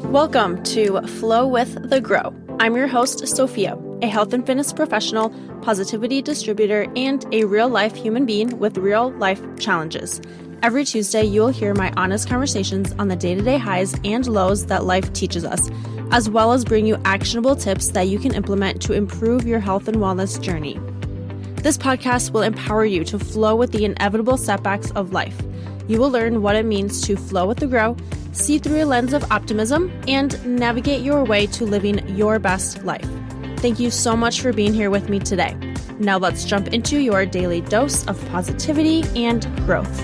Welcome to Flow with the Grow. I'm your host, Sophia, a health and fitness professional, positivity distributor, and a real-life human being with real-life challenges. Every Tuesday, you will hear my honest conversations on the day-to-day highs and lows that life teaches us, as well as bring you actionable tips that you can implement to improve your health and wellness journey. This podcast will empower you to flow with the inevitable setbacks of life. You will learn what it means to flow with the grow, see through a lens of optimism, and navigate your way to living your best life. Thank you so much for being here with me today. Now let's jump into your daily dose of positivity and growth.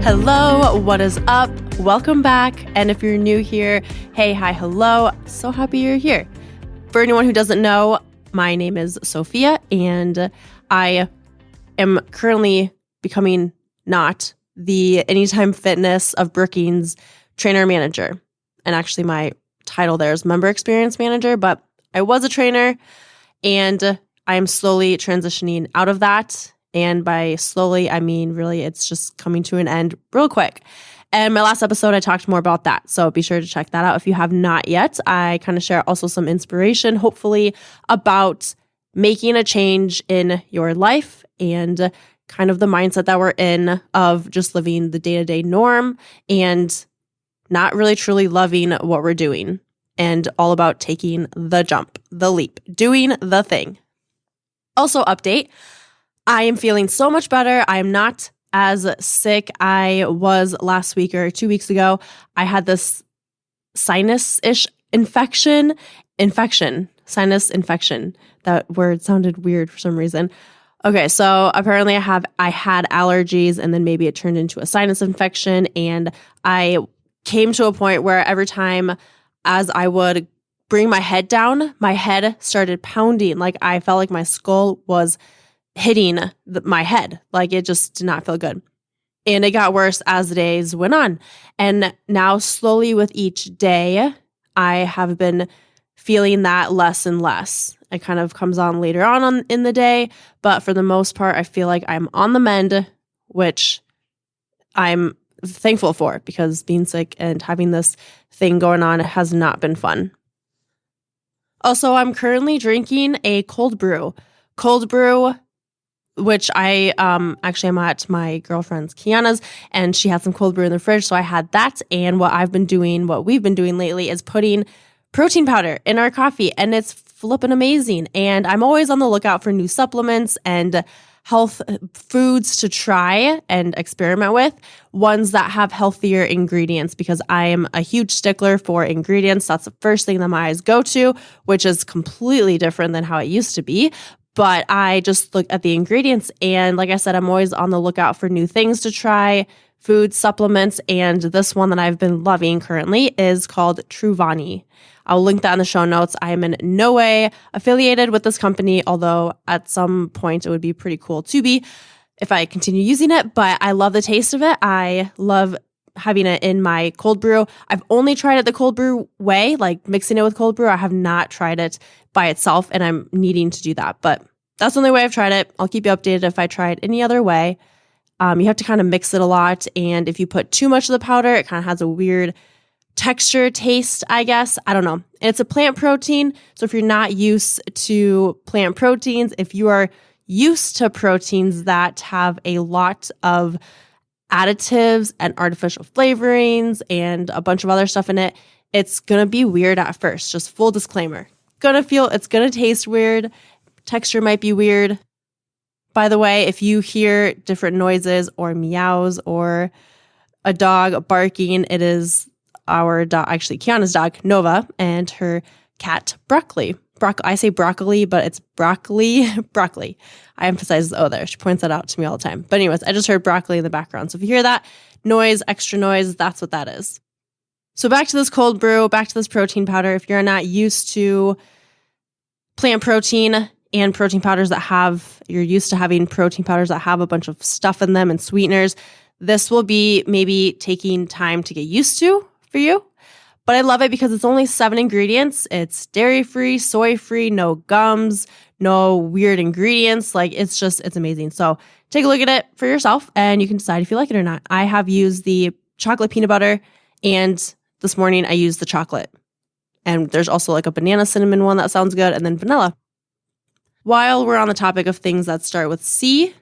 Hello, what is up? Welcome back. And if you're new here, hey, hi, hello. So happy you're here. For anyone who doesn't know, my name is Sophia, and I am currently becoming not the Anytime Fitness of Brookings trainer manager. And actually my title there is member experience manager, but I was a trainer and I am slowly transitioning out of that. And by slowly, I mean really it's just coming to an end real quick. And my last episode, I talked more about that. So be sure to check that out if you have not yet. I kind of share also some inspiration, hopefully, about making a change in your life and kind of the mindset that we're in of just living the day-to-day norm and not really truly loving what we're doing, and all about taking the jump, the leap, doing the thing. Also, update, I am feeling so much better. I am not as sick I was last week or 2 weeks ago. I had this sinus-ish sinus infection. That word sounded weird for some reason. Okay, so apparently I had allergies, and then maybe it turned into a sinus infection, and I came to a point where every time as I would bring my head down, my head started pounding. Like I felt like my skull was hitting my head. Like it just did not feel good. And it got worse as the days went on. And now slowly with each day, I have been feeling that less and less. It kind of comes on later on in the day. But for the most part, I feel like I'm on the mend, which I'm thankful for, because being sick and having this thing going on has not been fun. Also, I'm currently drinking a cold brew. Which I actually am at my girlfriend's Kiana's, and she had some cold brew in the fridge, so I had that. And what we've been doing lately is putting protein powder in our coffee, and it's flippin' amazing. And I'm always on the lookout for new supplements and health foods to try and experiment with, ones that have healthier ingredients, because I am a huge stickler for ingredients. That's the first thing that my eyes go to, which is completely different than how it used to be. But I just look at the ingredients, and like I said, I'm always on the lookout for new things to try, food, supplements, and this one that I've been loving currently is called Truvani. I'll link that in the show notes. I am in no way affiliated with this company, although at some point it would be pretty cool to be if I continue using it, but I love the taste of it. I love having it in my cold brew. I've only tried it the cold brew way, like mixing it with cold brew. I have not tried it by itself, and I'm needing to do that. But that's the only way I've tried it. I'll keep you updated if I try it any other way. You have to kind of mix it a lot, and if you put too much of the powder, it kind of has a weird texture, taste, I guess. I don't know. It's a plant protein, so if you're not used to plant proteins, if you are used to proteins that have a lot of additives and artificial flavorings and a bunch of other stuff in it, it's going to be weird at first. Just full disclaimer. It's going to taste weird. Texture might be weird. By the way, if you hear different noises or meows or a dog barking, it is our dog, actually Kiana's dog, Nova, and her cat, Broccoli. I say broccoli, but it's broccoli. I emphasize the O there. She points that out to me all the time. But anyways, I just heard broccoli in the background. So if you hear that noise, extra noise, that's what that is. So back to this cold brew, back to this protein powder. If you're not used to plant protein and protein powders you're used to having protein powders that have a bunch of stuff in them and sweeteners, this will be maybe taking time to get used to for you. But I love it because it's only 7 ingredients. It's dairy-free, soy-free, no gums, no weird ingredients. Like it's amazing. So take a look at it for yourself and you can decide if you like it or not. I have used the chocolate peanut butter and this morning I used the chocolate. And there's also like a banana cinnamon one that sounds good and then vanilla. While we're on the topic of things that start with C,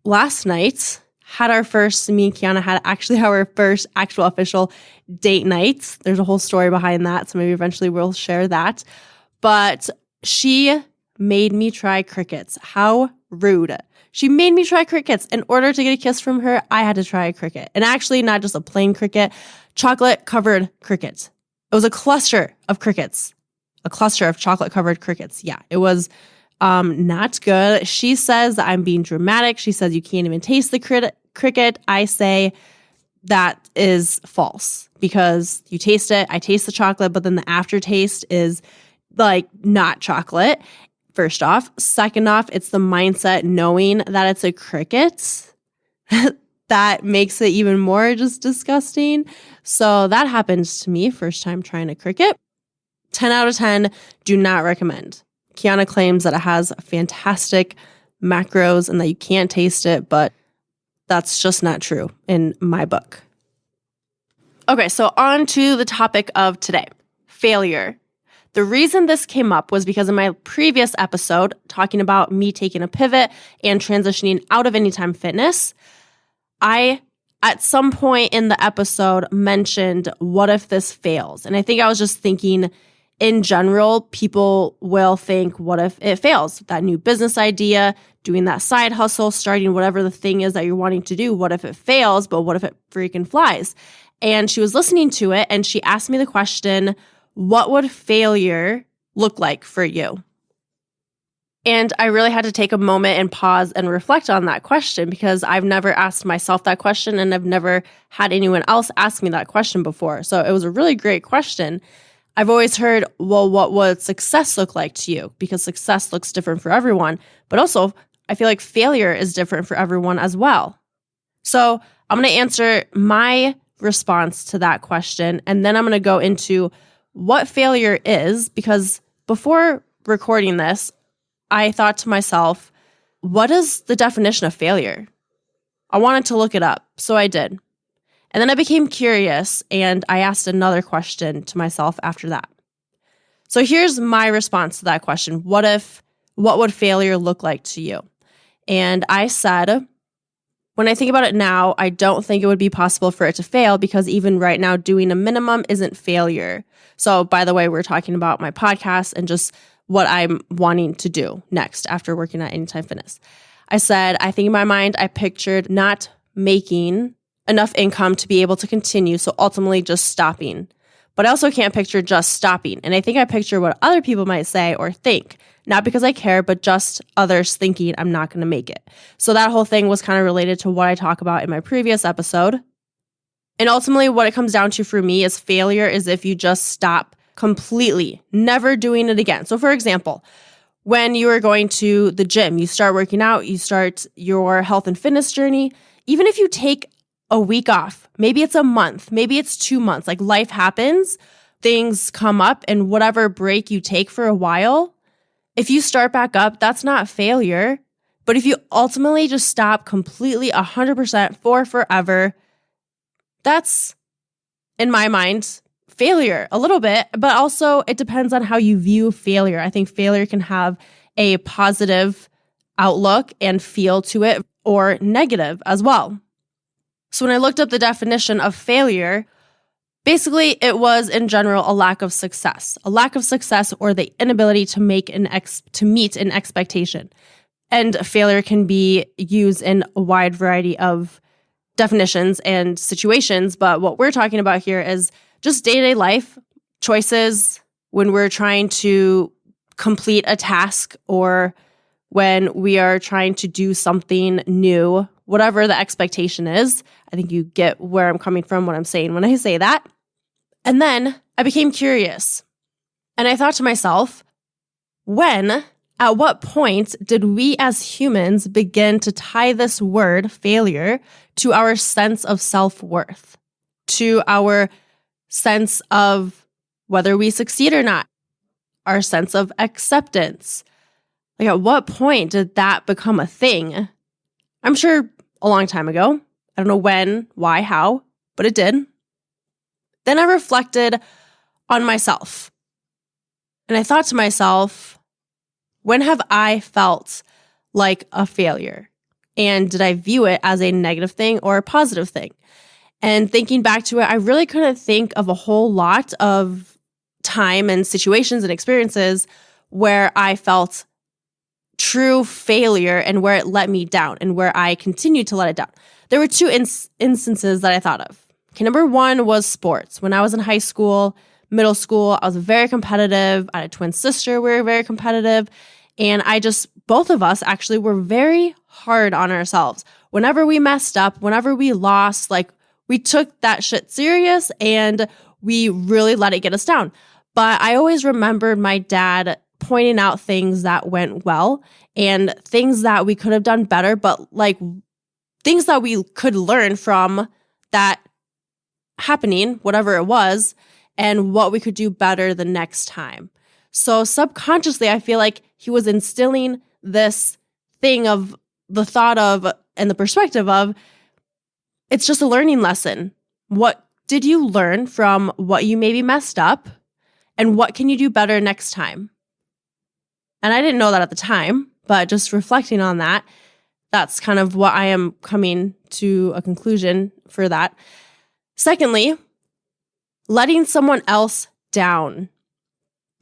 last night me and Kiana had actually our first actual official date night. There's a whole story behind that, so maybe eventually we'll share that. But she made me try crickets. How rude. She made me try crickets. In order to get a kiss from her, I had to try a cricket. And actually not just a plain cricket, chocolate-covered crickets. It was a cluster of crickets. A cluster of chocolate-covered crickets. Yeah, it was not good. She says I'm being dramatic. She says you can't even taste the cricket. I say that is false because you taste it. I taste the chocolate, but then the aftertaste is like not chocolate. First off. Second off, it's the mindset knowing that it's a cricket that makes it even more just disgusting. So that happened to me first time trying a cricket. 10 out of 10, do not recommend. Kiana claims that it has fantastic macros and that you can't taste it, but that's just not true in my book. Okay, so on to the topic of today, failure. The reason this came up was because in my previous episode, talking about me taking a pivot and transitioning out of Anytime Fitness, I, at some point in the episode, mentioned, what if this fails? And I think I was just thinking, in general, people will think, what if it fails? That new business idea, doing that side hustle, starting whatever the thing is that you're wanting to do. What if it fails, but what if it freaking flies? And she was listening to it and she asked me the question, what would failure look like for you? And I really had to take a moment and pause and reflect on that question because I've never asked myself that question and I've never had anyone else ask me that question before. So it was a really great question. I've always heard, well, what would success look like to you? Because success looks different for everyone. But also, I feel like failure is different for everyone as well. So I'm going to answer my response to that question. And then I'm going to go into what failure is, because before recording this, I thought to myself, what is the definition of failure? I wanted to look it up. So I did. And then I became curious and I asked another question to myself after that. So here's my response to that question. What would failure look like to you? And I said, when I think about it now, I don't think it would be possible for it to fail because even right now, doing a minimum isn't failure. So by the way, we're talking about my podcast and just what I'm wanting to do next after working at Anytime Fitness. I said, I think in my mind, I pictured not making enough income to be able to continue. So ultimately just stopping. But I also can't picture just stopping. And I think I picture what other people might say or think, not because I care, but just others thinking I'm not going to make it. So that whole thing was kind of related to what I talk about in my previous episode. And ultimately what it comes down to for me is failure is if you just stop completely, never doing it again. So for example, when you are going to the gym, you start working out, you start your health and fitness journey, even if you take a week off, maybe it's a month, maybe it's 2 months, like life happens, things come up, and whatever break you take for a while, if you start back up, that's not failure. But if you ultimately just stop completely 100% for forever, that's, in my mind, failure a little bit, but also it depends on how you view failure. I think failure can have a positive outlook and feel to it or negative as well. So when I looked up the definition of failure, basically it was in general a lack of success or the inability to meet an expectation. And failure can be used in a wide variety of definitions and situations, but what we're talking about here is just day-to-day life choices when we're trying to complete a task or when we are trying to do something new, whatever the expectation is. I think you get where I'm coming from, what I'm saying when I say that. And then I became curious and I thought to myself, at what point did we as humans begin to tie this word failure to our sense of self-worth, to our sense of whether we succeed or not, our sense of acceptance, Like, at what point did that become a thing? I'm sure a long time ago. I don't know when, why, how, but it did. Then I reflected on myself. And I thought to myself, when have I felt like a failure? And did I view it as a negative thing or a positive thing? And thinking back to it, I really couldn't think of a whole lot of time and situations and experiences where I felt true failure and where it let me down and where I continued to let it down. There were two instances that I thought of. Okay, number one was sports. When I was in high school, middle school, I was very competitive. I had a twin sister. We were very competitive. And both of us actually were very hard on ourselves. Whenever we messed up, whenever we lost, like, we took that shit serious and we really let it get us down. But I always remembered my dad pointing out things that went well and things that we could have done better, but like things that we could learn from that happening, whatever it was, and what we could do better the next time. So subconsciously, I feel like he was instilling this thing of the thought of and the perspective of, it's just a learning lesson. What did you learn from what you maybe messed up? And what can you do better next time? And I didn't know that at the time, but just reflecting on that, that's kind of what I am coming to a conclusion for that. Secondly, letting someone else down.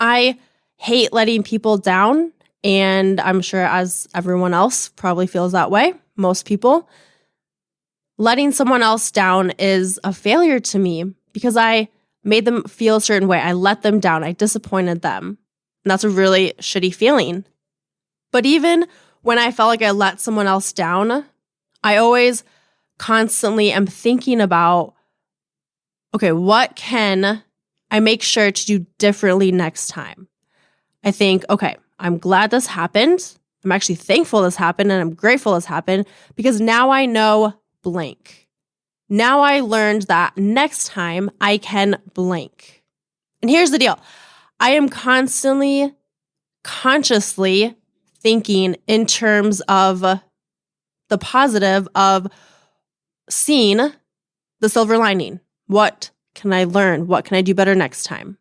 I hate letting people down, and I'm sure as everyone else probably feels that way, most people. Letting someone else down is a failure to me because I made them feel a certain way. I let them down. I disappointed them. And that's a really shitty feeling. But even when I felt like I let someone else down, I always constantly am thinking about, okay, what can I make sure to do differently next time? I think, okay, I'm glad this happened. I'm actually thankful this happened and I'm grateful this happened because now I know blank. Now I learned that next time I can blank. And here's the deal. I am constantly, consciously thinking in terms of the positive of seeing the silver lining. What can I learn? What can I do better next time?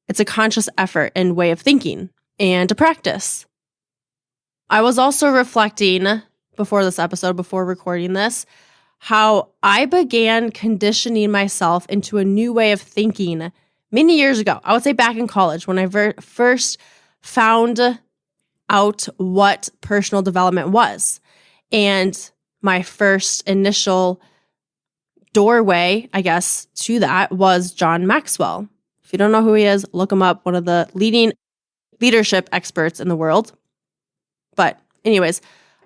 It's a conscious effort and way of thinking and a practice. I was also reflecting before this episode, before recording this, how I began conditioning myself into a new way of thinking many years ago. I would say back in college when I first found out what personal development was. And my first initial doorway, I guess, to that was John Maxwell. If you don't know who he is, look him up, one of the leading leadership experts in the world. But anyways,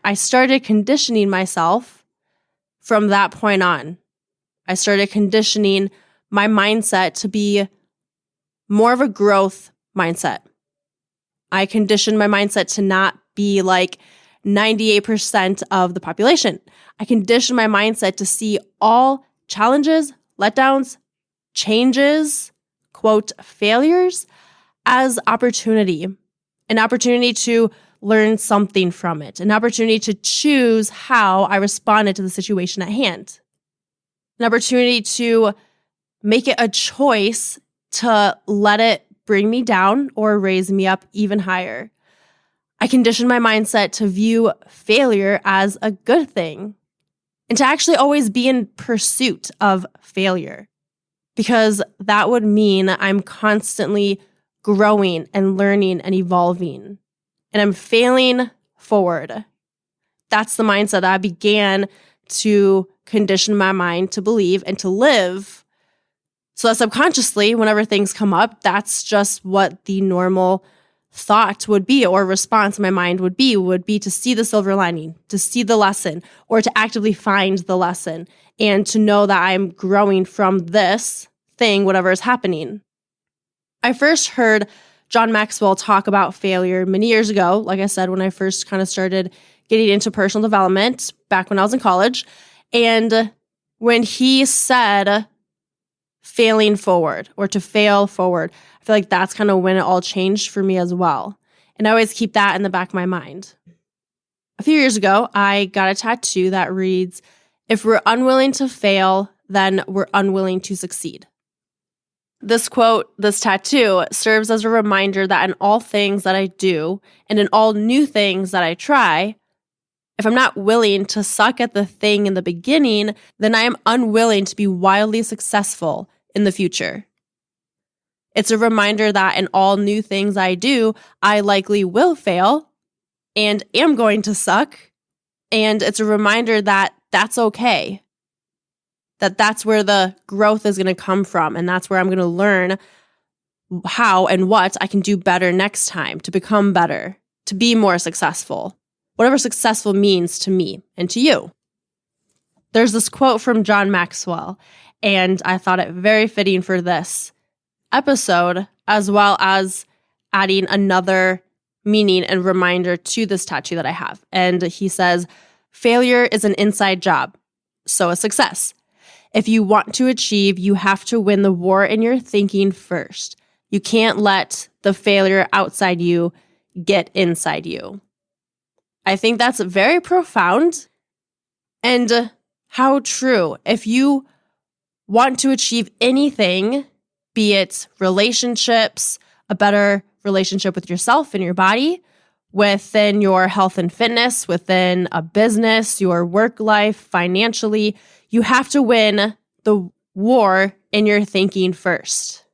I started conditioning myself from that point on. I started conditioning my mindset to be more of a growth mindset. I conditioned my mindset to not be like 98% of the population. I conditioned my mindset to see all challenges, letdowns, changes, quote, failures as opportunity, an opportunity to learn something from it, an opportunity to choose how I responded to the situation at hand, an opportunity to make it a choice to let it bring me down or raise me up even higher. I conditioned my mindset to view failure as a good thing and to actually always be in pursuit of failure, because that would mean I'm constantly growing and learning and evolving, and I'm failing forward. That's the mindset that I began to condition my mind to believe and to live. So that subconsciously, whenever things come up, that's just what the normal thought would be or response in my mind would be to see the silver lining, to see the lesson, or to actively find the lesson and to know that I'm growing from this thing, whatever is happening. I first heard John Maxwell talk about failure many years ago, like I said, when I first kind of started getting into personal development back when I was in college. And when he said failing forward or to fail forward, I feel like that's kind of when it all changed for me as well. And I always keep that in the back of my mind. A few years ago, I got a tattoo that reads, "If we're unwilling to fail, then we're unwilling to succeed." This quote, this tattoo, serves as a reminder that in all things that I do and in all new things that I try, if I'm not willing to suck at the thing in the beginning, then I am unwilling to be wildly successful in the future. It's a reminder that in all new things I do, I likely will fail and am going to suck. And it's a reminder that that's okay. That's where the growth is going to come from. And that's where I'm going to learn how and what I can do better next time to become better, to be more successful. Whatever successful means to me and to you. There's this quote from John Maxwell, and I thought it very fitting for this episode, as well as adding another meaning and reminder to this tattoo that I have. And he says, "Failure is an inside job, so is success. If you want to achieve, you have to win the war in your thinking first. You can't let the failure outside you get inside you." I think that's very profound and how true. If you want to achieve anything, be it relationships, a better relationship with yourself and your body, within your health and fitness, within a business, your work life, financially, you have to win the war in your thinking first.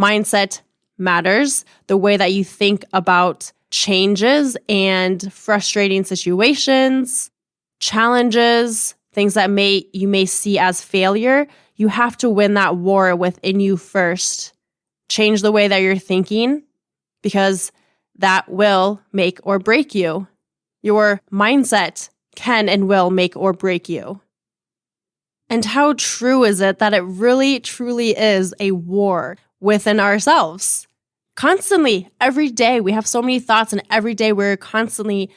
Mindset matters. The way that you think about changes and frustrating situations, challenges, things that you may see as failure, you have to win that war within you first. Change the way that you're thinking, because that will make or break you. Your mindset can and will make or break you. And how true is it that it really, truly is a war within ourselves? Constantly, every day, we have so many thoughts, and every day we're constantly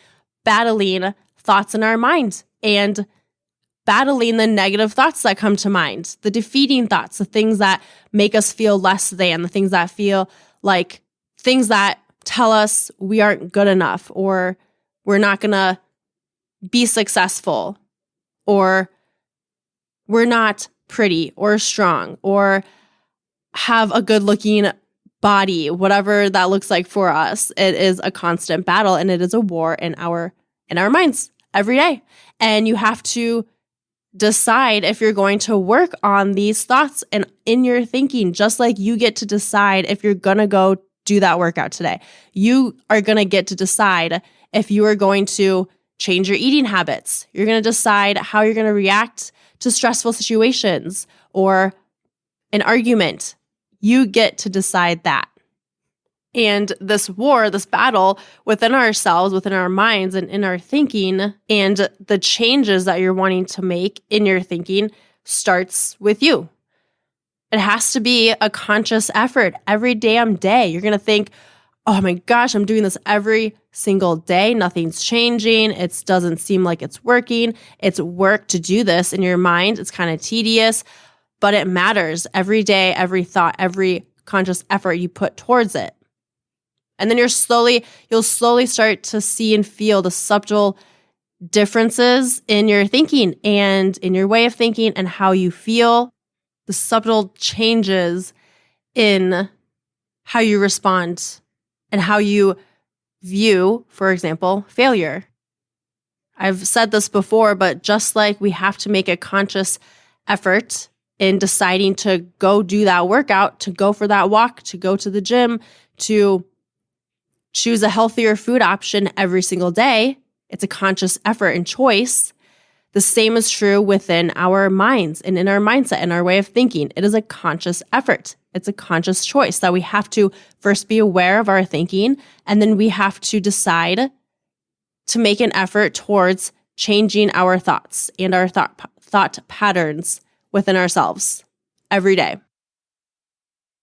battling thoughts in our mind and battling the negative thoughts that come to mind, the defeating thoughts, the things that make us feel less than, the things that feel like things that tell us we aren't good enough, or we're not going to be successful, or we're not pretty or strong or have a good looking body, whatever that looks like for us. It is a constant battle, and it is a war in our minds every day. And you have to decide if you're going to work on these thoughts and in your thinking, just like you get to decide if you're going to go do that workout today. You are going to get to decide if you are going to change your eating habits. You're going to decide how you're going to react to stressful situations or an argument. You get to decide that. And this war, this battle within ourselves, within our minds and in our thinking, and the changes that you're wanting to make in your thinking starts with you. It has to be a conscious effort every damn day. You're going to think, oh my gosh, I'm doing this every single day. Nothing's changing. It doesn't seem like it's working. It's work to do this in your mind. It's kind of tedious, but it matters every day, every thought, every conscious effort you put towards it. And then you'll slowly start to see and feel the subtle differences in your thinking and in your way of thinking and how you feel, the subtle changes in how you respond and how you view, for example, failure. I've said this before, but just like we have to make a conscious effort in deciding to go do that workout, to go for that walk, to go to the gym, to choose a healthier food option every single day, it's a conscious effort and choice. The same is true within our minds and in our mindset and our way of thinking. It is a conscious effort. It's a conscious choice that we have to first be aware of our thinking, and then we have to decide to make an effort towards changing our thoughts and our thought patterns within ourselves every day.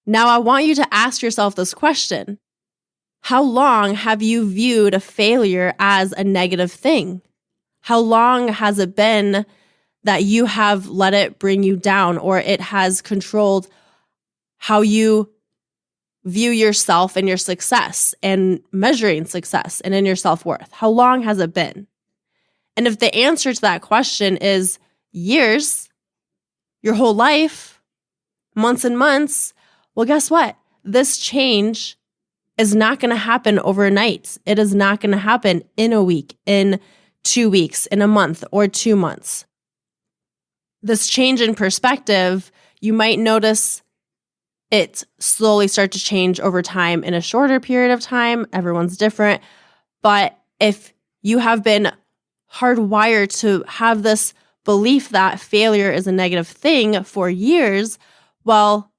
Now, I want you to ask yourself this question. How long have you viewed a failure as a negative thing? How long has it been that you have let it bring you down, or it has controlled how you view yourself and your success and measuring success and in your self-worth? How long has it been? And if the answer to that question is years, your whole life, months and months, well, guess what? This change is not going to happen overnight. It is not going to happen in a week, in 2 weeks, in a month, or 2 months. This change in perspective, you might notice it slowly start to change over time in a shorter period of time. Everyone's different. But if you have been hardwired to have this belief that failure is a negative thing for years, well,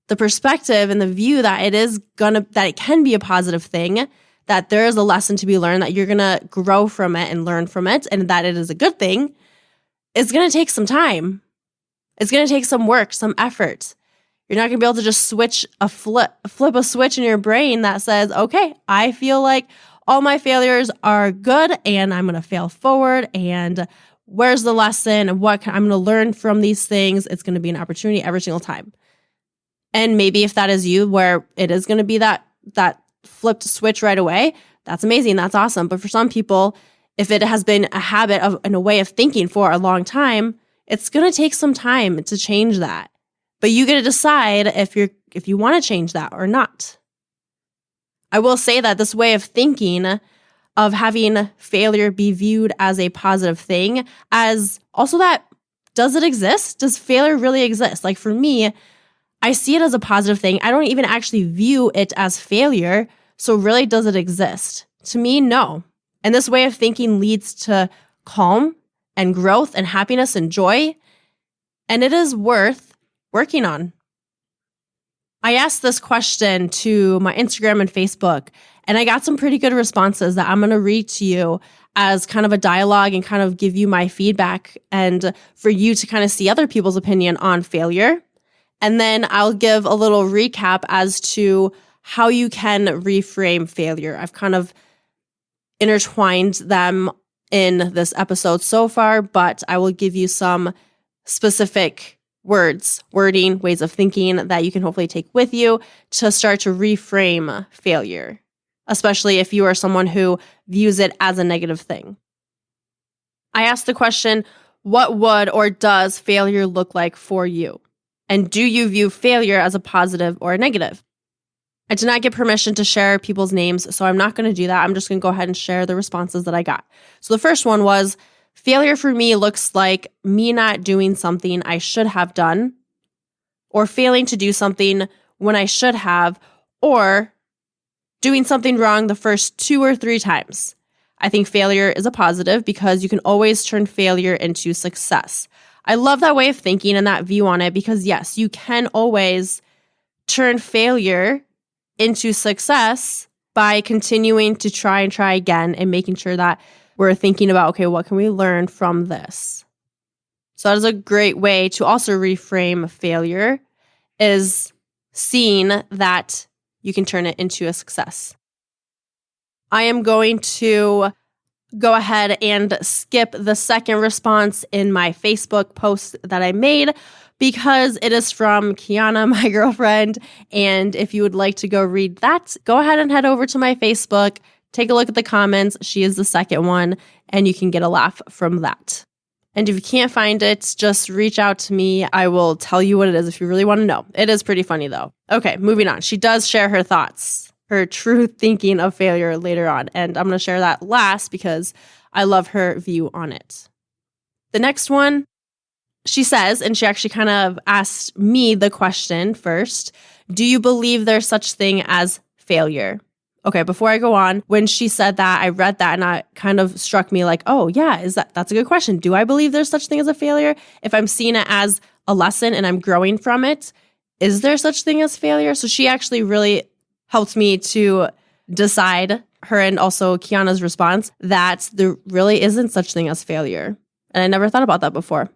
the perspective and the view that that it can be a positive thing, that there is a lesson to be learned, that you're going to grow from it and learn from it, and that it is a good thing, it's going to take some time. It's going to take some work, some effort. You're not going to be able to just flip a switch in your brain that says, okay, I feel like all my failures are good and I'm going to fail forward, and where's the lesson and I'm going to learn from these things. It's going to be an opportunity every single time. And maybe if that is you, where it is going to be that flipped switch right away, that's amazing. That's awesome. But for some people, if it has been a habit and a way of thinking for a long time, it's going to take some time to change that. But you get to decide if you want to change that or not. I will say that this way of thinking, of having failure be viewed as a positive thing, as also that, does it exist? Does failure really exist? Like for me, I see it as a positive thing. I don't even actually view it as failure. So really, does it exist? To me, no. And this way of thinking leads to calm and growth and happiness and joy. And it is worth working on. I asked this question to my Instagram and Facebook, and I got some pretty good responses that I'm going to read to you as kind of a dialogue and kind of give you my feedback, and for you to kind of see other people's opinion on failure. And then I'll give a little recap as to how you can reframe failure. I've kind of intertwined them in this episode so far, but I will give you some specific wording, ways of thinking that you can hopefully take with you to start to reframe failure, especially if you are someone who views it as a negative thing. I asked the question, what would or does failure look like for you? And do you view failure as a positive or a negative? I did not get permission to share people's names, so I'm not going to do that. I'm just going to go ahead and share the responses that I got. So the first one was, failure for me looks like me not doing something I should have done, or failing to do something when I should have, or doing something wrong the first 2 or 3 times. I think failure is a positive because you can always turn failure into success. I love that way of thinking and that view on it because, yes, you can always turn failure into success by continuing to try again and making sure that we're thinking about, okay, what can we learn from this? So that is a great way to also reframe failure, is seeing that you can turn it into a success. I am going to go ahead and skip the second response in my Facebook post that I made because it is from Kiana, my girlfriend. And if you would like to go read that, go ahead and head over to my Facebook, take a look at the comments. She is the second one, and you can get a laugh from that. And if you can't find it, just reach out to me. I will tell you what it is if you really want to know. It is pretty funny though. Okay, moving on. She does share her thoughts, her true thinking of failure later on. And I'm going to share that last because I love her view on it. The next one, she says, and she actually kind of asked me the question first, do you believe there's such thing as failure? Okay, before I go on, when she said that, I read that and it kind of struck me like, oh yeah, that's a good question. Do I believe there's such thing as a failure? If I'm seeing it as a lesson and I'm growing from it, is there such thing as failure? So she actually really helped me to decide, her and also Kiana's response, that there really isn't such thing as failure. And I never thought about that before.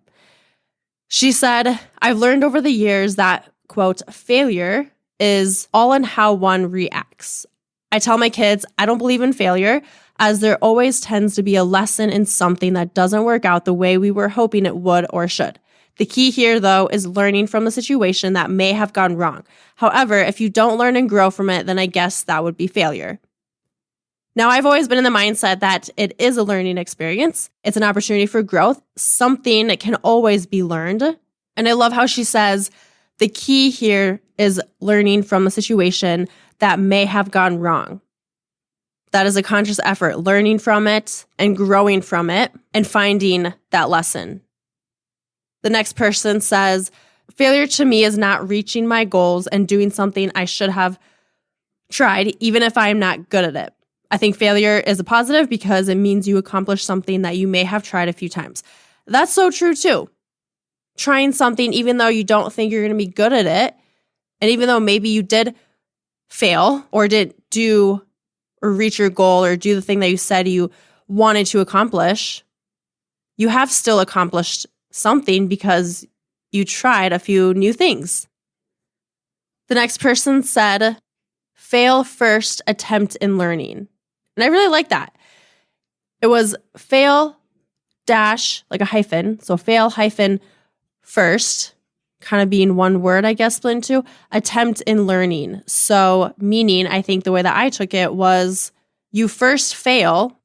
She said, I've learned over the years that, quote, failure is all in how one reacts. I tell my kids I don't believe in failure, as there always tends to be a lesson in something that doesn't work out the way we were hoping it would or should. The key here, though, is learning from the situation that may have gone wrong. However, if you don't learn and grow from it, then I guess that would be failure. Now, I've always been in the mindset that it is a learning experience. It's an opportunity for growth, something that can always be learned. And I love how she says the key here is learning from the situation that may have gone wrong. That is a conscious effort, learning from it and growing from it and finding that lesson. The next person says, failure to me is not reaching my goals and doing something I should have tried, even if I am not good at it. I think failure is a positive because it means you accomplished something that you may have tried a few times. That's so true too. Trying something, even though you don't think you're going to be good at it, and even though maybe you did fail or didn't do or reach your goal or do the thing that you said you wanted to accomplish, you have still accomplished something because you tried a few new things. The next person said, fail first, attempt in learning. And I really like that. It was fail dash, like a hyphen. So fail hyphen first, kind of being one word, I guess, split into attempt in learning. So meaning, I think the way that I took it was you first fail,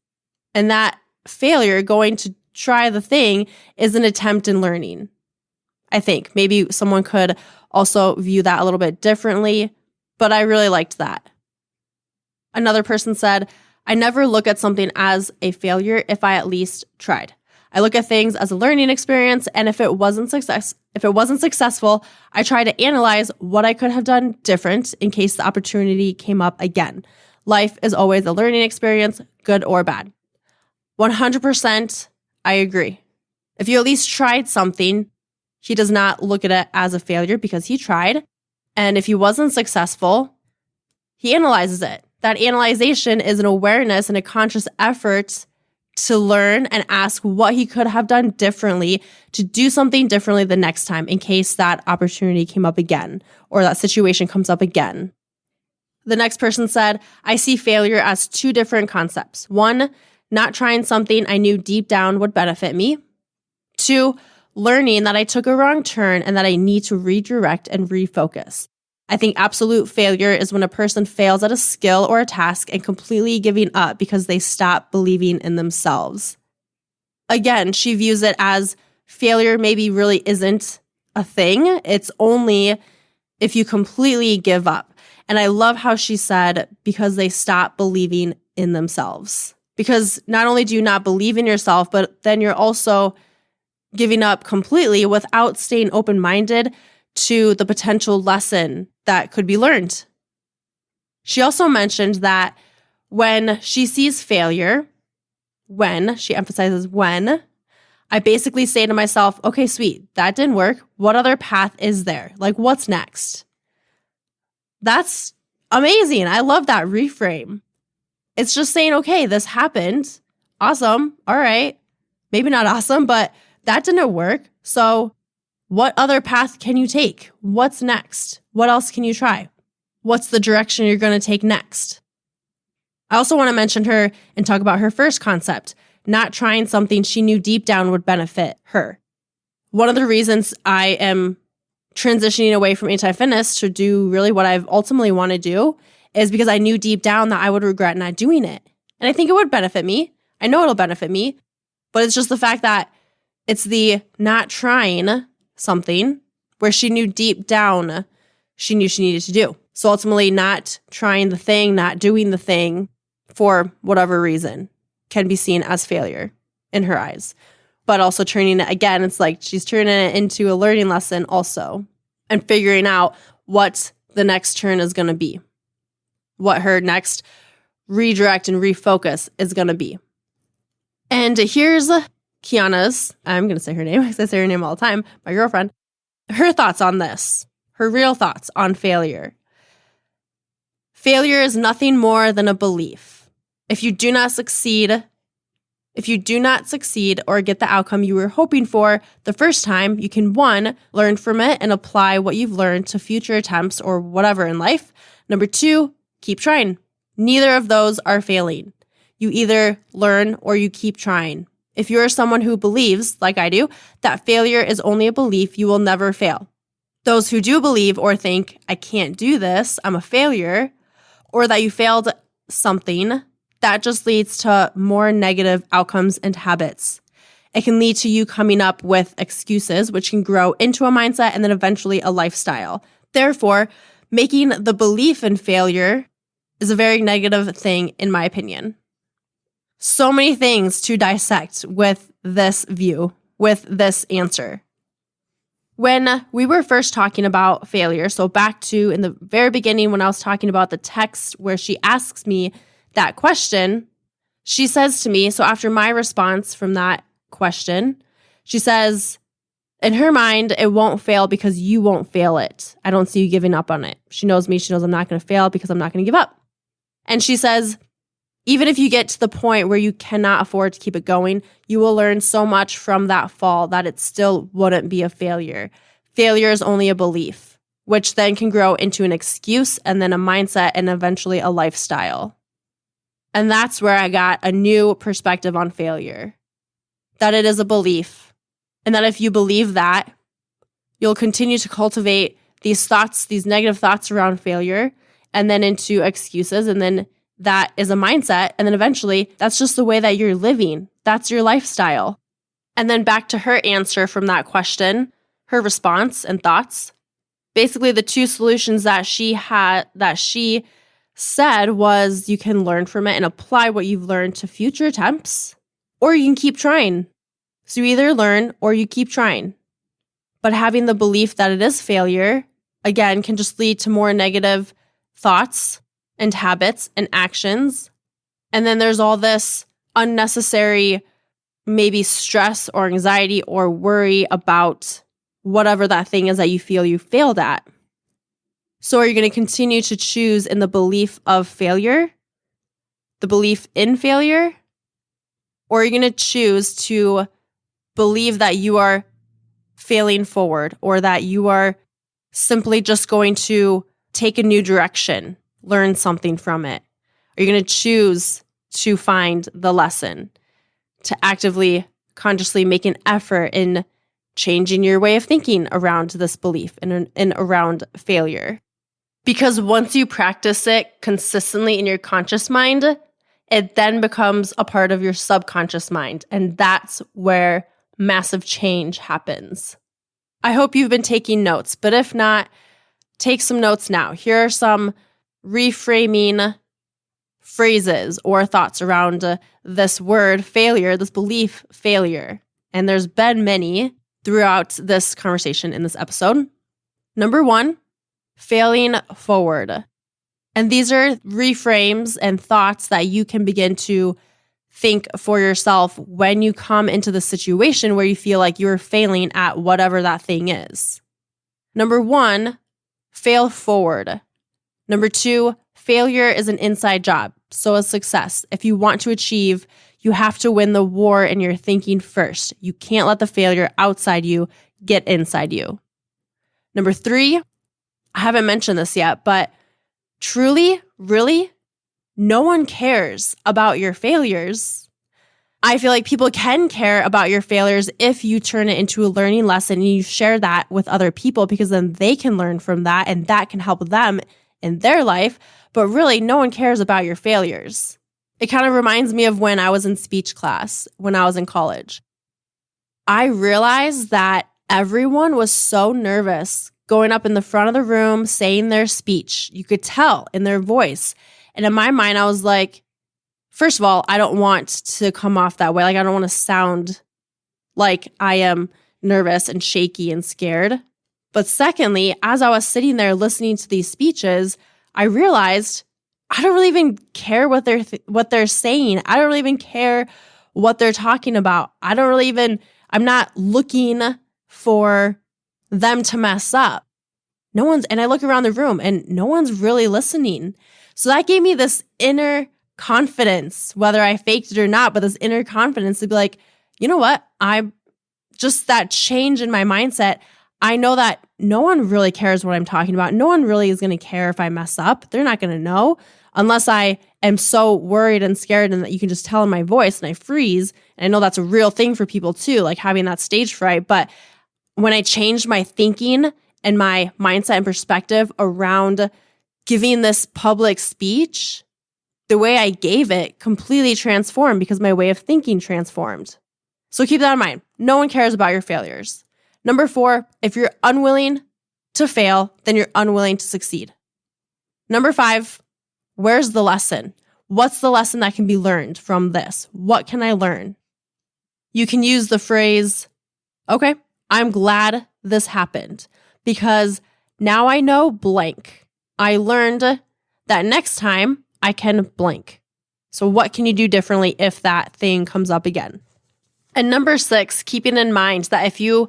and that failure going to try the thing is an attempt in learning. I think maybe someone could also view that a little bit differently, but I really liked that. Another person said, I never look at something as a failure if I at least tried. I look at things as a learning experience, and if it wasn't successful, I try to analyze what I could have done different in case the opportunity came up again. Life is always a learning experience, good or bad. 100%, I agree. If you at least tried something, he does not look at it as a failure because he tried. And if he wasn't successful, he analyzes it. That analyzation is an awareness and a conscious effort to learn and ask what he could have done differently to do something differently the next time in case that opportunity came up again or that situation comes up again. The next person said, I see failure as two different concepts. One, not trying something I knew deep down would benefit me. Two, learning that I took a wrong turn and that I need to redirect and refocus. I think absolute failure is when a person fails at a skill or a task and completely giving up because they stop believing in themselves. Again, she views it as failure maybe really isn't a thing. It's only if you completely give up. And I love how she said, because they stop believing in themselves. Because not only do you not believe in yourself, but then you're also giving up completely without staying open-minded to the potential lesson that could be learned. She also mentioned that when she sees failure, she emphasizes when, I basically say to myself, okay, sweet, that didn't work. What other path is there? Like, what's next? That's amazing. I love that reframe. It's just saying, okay, this happened. Awesome. All right. Maybe not awesome, but that didn't work. So what other path can you take? What's next? What else can you try? What's the direction you're going to take next? I also want to mention her and talk about her first concept, not trying something she knew deep down would benefit her. One of the reasons I am transitioning away from anti-fitness to do really what I've ultimately want to do is because I knew deep down that I would regret not doing it. And I think it would benefit me. I know it'll benefit me, but it's just the fact that it's the not trying something where she knew deep down she knew she needed to do. So ultimately not trying the thing, not doing the thing for whatever reason can be seen as failure in her eyes. But also turning it again, it's like she's turning it into a learning lesson also and figuring out what the next turn is going to be, what her next redirect and refocus is going to be. And here's Kiana's, I'm going to say her name because I say her name all the time, my girlfriend, her thoughts on this, her real thoughts on failure. Failure is nothing more than a belief. If you do not succeed or get the outcome you were hoping for the first time, you can 1, learn from it and apply what you've learned to future attempts or whatever in life. Number 2, keep trying. Neither of those are failing. You either learn or you keep trying. If you're someone who believes, like I do, that failure is only a belief, you will never fail. Those who do believe or think, I can't do this, I'm a failure, or that you failed something, that just leads to more negative outcomes and habits. It can lead to you coming up with excuses, which can grow into a mindset and then eventually a lifestyle. Therefore, making the belief in failure is a very negative thing, in my opinion. So many things to dissect with this view, with this answer. When we were first talking about failure, so back to in the very beginning when I was talking about the text where she asks me that question, she says to me, so after my response from that question, she says, in her mind, it won't fail because you won't fail it. I don't see you giving up on it. She knows me. She knows I'm not going to fail because I'm not going to give up. And she says, even if you get to the point where you cannot afford to keep it going, you will learn so much from that fall that it still wouldn't be a failure. Failure is only a belief, which then can grow into an excuse and then a mindset and eventually a lifestyle. And that's where I got a new perspective on failure, that it is a belief. And that if you believe that, you'll continue to cultivate these thoughts, these negative thoughts around failure, and then into excuses. And then that is a mindset. And then eventually, that's just the way that you're living. That's your lifestyle. And then back to her answer from that question, her response and thoughts. Basically, the two solutions that she said was you can learn from it and apply what you've learned to future attempts, or you can keep trying. So you either learn or you keep trying. But having the belief that it is failure, again, can just lead to more negative thoughts and habits and actions. And then there's all this unnecessary, maybe stress or anxiety or worry about whatever that thing is that you feel you failed at. So are you going to continue to choose in the belief of failure, the belief in failure, or are you going to choose to believe that you are failing forward or that you are simply just going to take a new direction, learn something from it? Are you going to choose to find the lesson, to actively, consciously make an effort in changing your way of thinking around this belief and around failure? Because once you practice it consistently in your conscious mind, it then becomes a part of your subconscious mind. And that's where massive change happens. I hope you've been taking notes, but if not, take some notes now. Here are some reframing phrases or thoughts around this word failure, this belief failure. And there's been many throughout this conversation in this episode. Number 1, failing forward. And these are reframes and thoughts that you can begin to think for yourself when you come into the situation where you feel like you're failing at whatever that thing is. Number 1, fail forward. Number 2, failure is an inside job, so is success. If you want to achieve, you have to win the war in your thinking first. You can't let the failure outside you get inside you. Number 3, I haven't mentioned this yet, but truly, really, no one cares about your failures. I feel like people can care about your failures if you turn it into a learning lesson and you share that with other people, because then they can learn from that and that can help them in their life. But really, no one cares about your failures. It kind of reminds me of when I was in speech class, when I was in college. I realized that everyone was so nervous going up in the front of the room, saying their speech. You could tell in their voice. And in my mind, I was like, first of all, I don't want to come off that way. Like, I don't want to sound like I am nervous and shaky and scared. But secondly, as I was sitting there listening to these speeches, I realized I don't really even care what they're saying. I don't really even care what they're talking about. I'm not looking for them to mess up. And I look around the room and no one's really listening. So that gave me this inner confidence, whether I faked it or not, but this inner confidence to be like, you know what? That change in my mindset. I know that no one really cares what I'm talking about. No one really is going to care if I mess up. They're not going to know. unless I am so worried and scared and that you can just tell in my voice and I freeze. And I know that's a real thing for people too, like having that stage fright. But when I changed my thinking and my mindset and perspective around giving this public speech, the way I gave it completely transformed because my way of thinking transformed. So keep that in mind. No one cares about your failures. Number 4, if you're unwilling to fail, then you're unwilling to succeed. Number 5, where's the lesson? What's the lesson that can be learned from this? What can I learn? You can use the phrase, okay, I'm glad this happened because now I know blank. I learned that next time I can blank. So what can you do differently if that thing comes up again? And number 6, keeping in mind that if you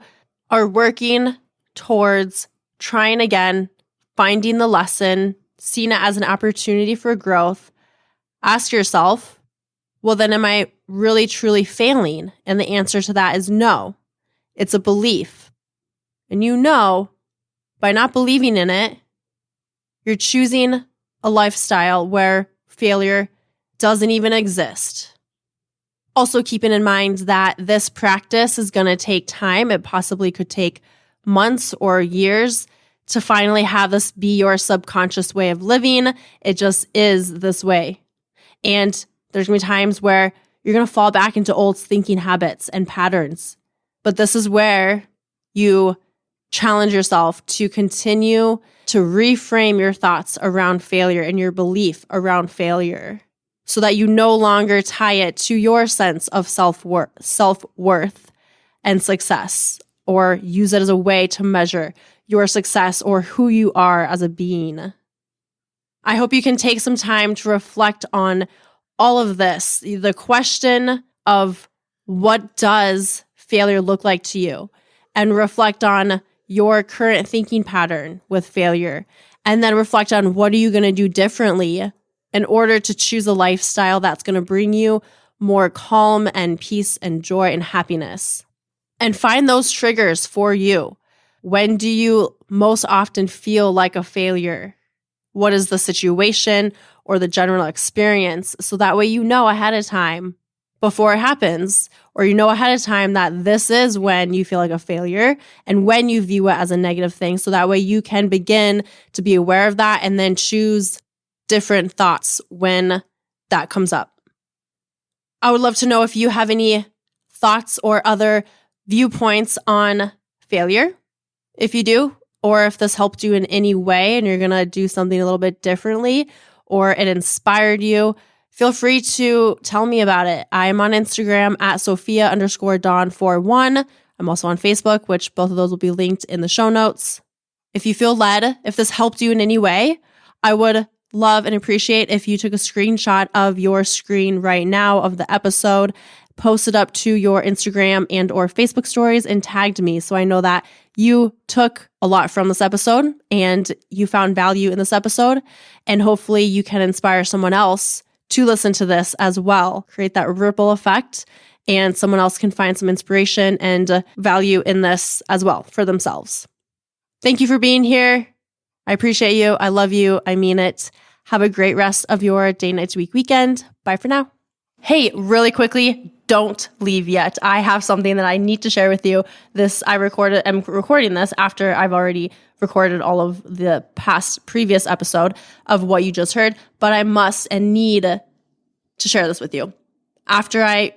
are working towards trying again, finding the lesson, seeing it as an opportunity for growth, ask yourself, well, then am I really truly failing? And the answer to that is no. It's a belief. And you know, by not believing in it, you're choosing a lifestyle where failure doesn't even exist. Also, keeping in mind that this practice is going to take time. It possibly could take months or years to finally have this be your subconscious way of living. It just is this way. And there's going to be times where you're going to fall back into old thinking habits and patterns. But this is where you challenge yourself to continue to reframe your thoughts around failure and your belief around failure so that you no longer tie it to your sense of self-worth and success, or use it as a way to measure your success or who you are as a being. I hope you can take some time to reflect on all of this. The question of what does failure look like to you, and reflect on your current thinking pattern with failure, and then reflect on what are you going to do differently in order to choose a lifestyle that's going to bring you more calm and peace and joy and happiness. And find those triggers for you. When do you most often feel like a failure? What is the situation or the general experience? So that way you know ahead of time before it happens, or you know ahead of time that this is when you feel like a failure and when you view it as a negative thing. So that way you can begin to be aware of that and then choose different thoughts when that comes up. I would love to know if you have any thoughts or other viewpoints on failure, if you do, or if this helped you in any way and you're going to do something a little bit differently, or it inspired you. Feel free to tell me about it. I'm on Instagram at Sophia_Dawn41. I'm also on Facebook, which both of those will be linked in the show notes. If you feel led, if this helped you in any way, I would love and appreciate if you took a screenshot of your screen right now of the episode, post it up to your Instagram and or Facebook stories and tagged me so I know that you took a lot from this episode and you found value in this episode, and hopefully you can inspire someone else to listen to this as well. Create that ripple effect and someone else can find some inspiration and value in this as well for themselves. Thank you for being here. I appreciate you. I love you. I mean it. Have a great rest of your day, night, to week, weekend. Bye for now. Hey, really quickly, don't leave yet. I have something that I need to share with you. I'm recording this after I've already recorded all of the previous episode of what you just heard, but I must and need to share this with you. After I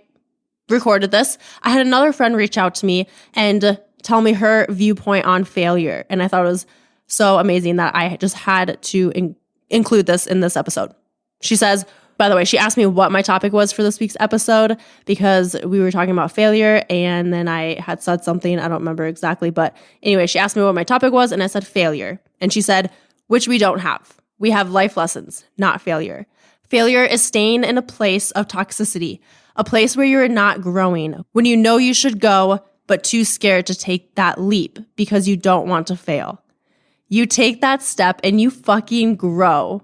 recorded this, I had another friend reach out to me and tell me her viewpoint on failure. And I thought it was so amazing that I just had to include this in this episode. She says, by the way, she asked me what my topic was for this week's episode because we were talking about failure and then I had said something, I don't remember exactly, but anyway, she asked me what my topic was and I said failure. And she said, which we don't have. We have life lessons, not failure. Failure is staying in a place of toxicity, a place where you're not growing, when you know you should go, but too scared to take that leap because you don't want to fail. You take that step and you fucking grow.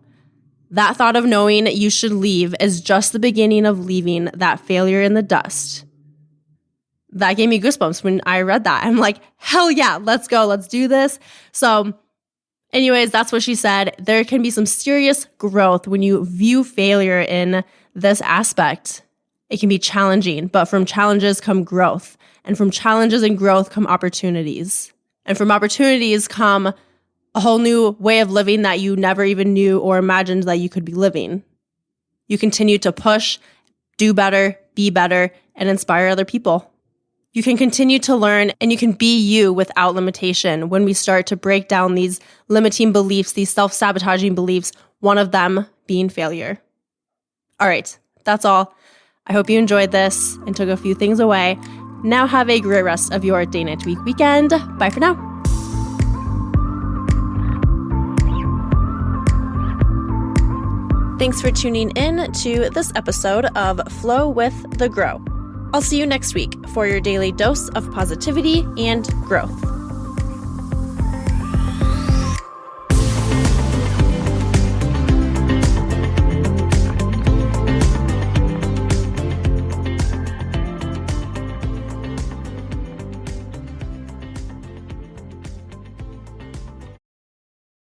That thought of knowing you should leave is just the beginning of leaving that failure in the dust. That gave me goosebumps when I read that. I'm like, hell yeah, let's go. Let's do this. So Anyways, that's what she said. There can be some serious growth when you view failure in this aspect. It can be challenging, but from challenges come growth. And from challenges and growth come opportunities. And from opportunities come a whole new way of living that you never even knew or imagined that you could be living. You continue to push, do better, be better, and inspire other people. You can continue to learn and you can be you without limitation when we start to break down these limiting beliefs, these self-sabotaging beliefs, one of them being failure. All right, that's all. I hope you enjoyed this and took a few things away. Now have a great rest of your day, night, week, weekend. Bye for now. Thanks for tuning in to this episode of Flow with the Grow. I'll see you next week for your daily dose of positivity and growth.